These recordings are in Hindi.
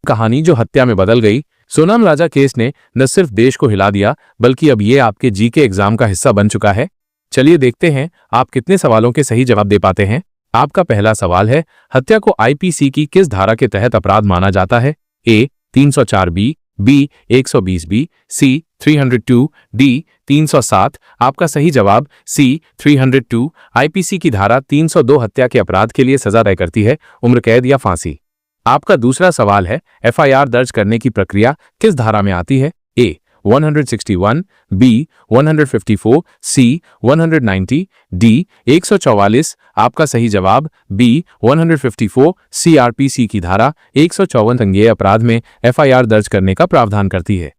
कहानी जो हत्या में बदल गई। सोनम राजा केस ने न सिर्फ देश को हिला दिया बल्कि अब ये आपके जीके एग्जाम का हिस्सा बन चुका है। चलिए देखते हैं आप कितने सवालों के सही जवाब दे पाते हैं। आपका पहला सवाल है, हत्या को आईपीसी की किस धारा के तहत अपराध माना जाता है? ए 304 बी 120 बी, सी 302, डी 307। आपका सही जवाब सी 302। आईपीसी की धारा 302 हत्या के अपराध के लिए सजा तय करती है, उम्र कैद या फांसी। आपका दूसरा सवाल है, एफआईआर दर्ज करने की प्रक्रिया किस धारा में आती है? ए 161, बी 154, सी 190, डी 144। आपका सही जवाब बी 154। सीआरपीसी की धारा 154 संज्ञेय अपराध में एफआईआर दर्ज करने का प्रावधान करती है।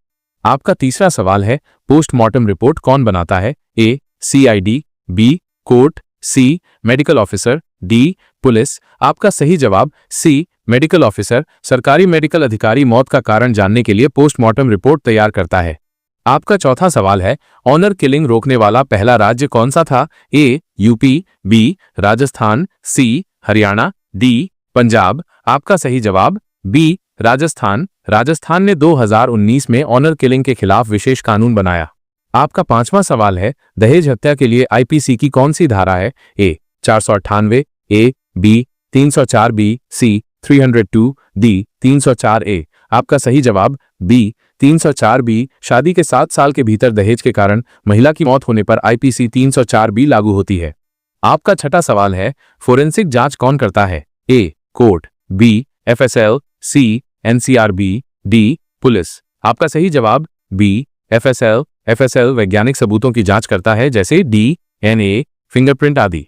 आपका तीसरा सवाल है, पोस्टमार्टम रिपोर्ट कौन बनाता है? ए सीआईडी, बी कोर्ट, सी मेडिकल ऑफिसर, डी पुलिस। आपका सही जवाब सी मेडिकल ऑफिसर। सरकारी मेडिकल अधिकारी मौत का कारण जानने के लिए पोस्टमार्टम रिपोर्ट तैयार करता है। आपका चौथा सवाल है, ऑनर किलिंग रोकने वाला पहला राज्य कौन सा था? ए यूपी, बी राजस्थान, सी हरियाणा, डी पंजाब। आपका सही जवाब बी राजस्थान। राजस्थान ने 2019 में ऑनर किलिंग के खिलाफ विशेष कानून बनाया। आपका पांचवा सवाल है, दहेज हत्या के लिए आईपीसी की कौन सी धारा है? A 498, A B 304 B, C 302, D 304 A. आपका सही जवाब बी 304 बी। शादी के 7 साल के भीतर दहेज के कारण महिला की मौत होने पर आईपीसी 304 बी लागू होती है। आपका छठा सवाल है, फोरेंसिक जांच कौन करता है? A court, B FSL, C NCRB, D police. आपका सही जवाब बी एफएसएल। एफएसएल वैज्ञानिक सबूतों की जांच करता है, जैसे डीएनए, फिंगरप्रिंट आदि।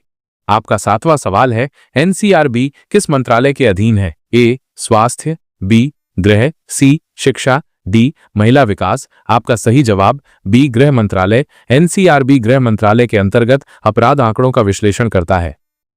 आपका सातवां सवाल है, एनसीआरबी किस मंत्रालय के अधीन है? ए स्वास्थ्य, बी गृह, सी शिक्षा, डी महिला विकास। आपका सही जवाब बी गृह मंत्रालय। एनसीआरबी गृह मंत्रालय के अंतर्गत अपराध आंकड़ों का विश्लेषण करता है।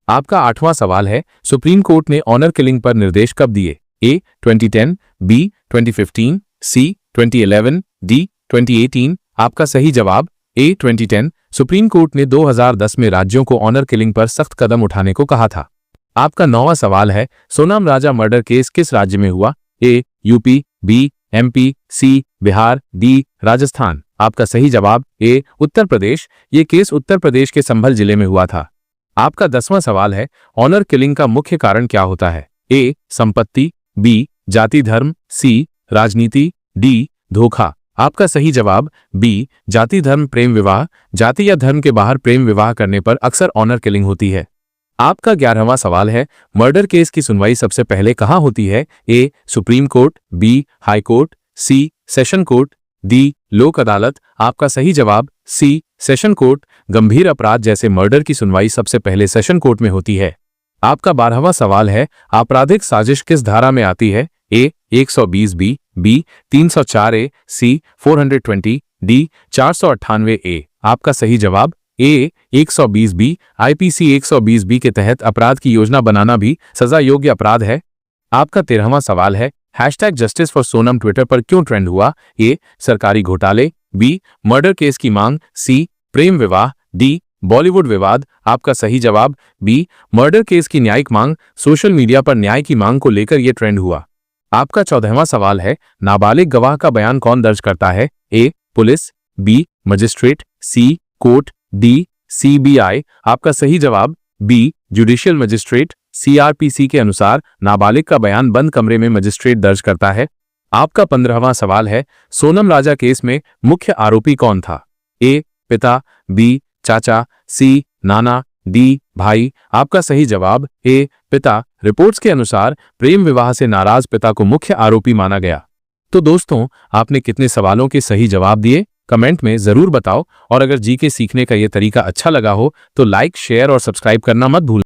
आपका आठवां सवाल है, सुप्रीम कोर्ट ने ऑनर किलिंग पर निर्देश कब दिए? ए 2010, बी 2015, सी 2011, डी 2018। आपका सही जवाब ए 2010। सुप्रीम कोर्ट ने 2010 में राज्यों को ऑनर किलिंग पर सख्त कदम उठाने को कहा था। आपका नौवां सवाल है, सोनम राजा मर्डर केस किस राज्य में हुआ? ए यूपी, बी एमपी, सी बिहार, डी राजस्थान। आपका सही जवाब ए उत्तर प्रदेश। ये केस उत्तर प्रदेश के संभल जिले में हुआ था। आपका 10वां सवाल है, ऑनर किलिंग का मुख्य कारण क्या होता है? ए संपत्ति, बी जाति धर्म, सी राजनीति, डी धोखा। आपका सही जवाब बी जाति धर्म प्रेम विवाह। जाति या धर्म के बाहर प्रेम विवाह करने पर अक्सर ऑनर किलिंग होती है। आपका 11वां सवाल है, मर्डर केस की सुनवाई सबसे पहले कहां होती है? A Supreme Court, B high court, C session court, D Lok Adalat. आपका सही जवाब सी सेशन कोर्ट। गंभीर अपराध जैसे मर्डर की सुनवाई सबसे पहले सेशन कोर्ट में होती है। आपका 12वां सवाल है, आपराधिक साजिश किस धारा में आती है? ए 120 बी 304 ए, सी 420, डी 498 ए। आपका सही जवाब ए 120 बी। आईपीसी 120 बी के तहत अपराध की योजना बनाना भी सजा योग्य अपराध है। आपका 13वां सवाल है, hashtag justice for Sonam Twitter पर क्यों ट्रेंड हुआ? ए सरकारी घोटाले, बी मर्डर केस की मांग, सी प्रेम विवाह, डी बॉलीवुड विवाद। आपका सही जवाब बी मर्डर केस की न्यायिक मांग। सोशल मीडिया पर न्याय की मांग को लेकर यह ट्रेंड हुआ। आपका 14वां सवाल है, नाबालिग गवाह का बयान कौन दर्ज करता है? ए पुलिस, बी मजिस्ट्रेट, सी कोर्ट, डी सीबीआई। आपका सही जवाब बी जुडिशियल मजिस्ट्रेट। सीआरपीसी के अनुसार नाबालिग का बयान बंद कमरे में मजिस्ट्रेट दर्ज करता है। आपका 15वां सवाल है, सोनम राजा केस में मुख्य आरोपी कौन था? ए पिता, बी चाचा, सी नाना, डी भाई। आपका सही जवाब ए पिता। रिपोर्ट्स के अनुसार प्रेम विवाह से नाराज पिता को मुख्य आरोपी माना गया। तो दोस्तों, आपने कितने सवालों के सही जवाब दिए कमेंट में जरूर बताओ, और अगर जीके सीखने का ये तरीका अच्छा लगा हो तो लाइक, शेयर और सब्सक्राइब करना मत भूलना।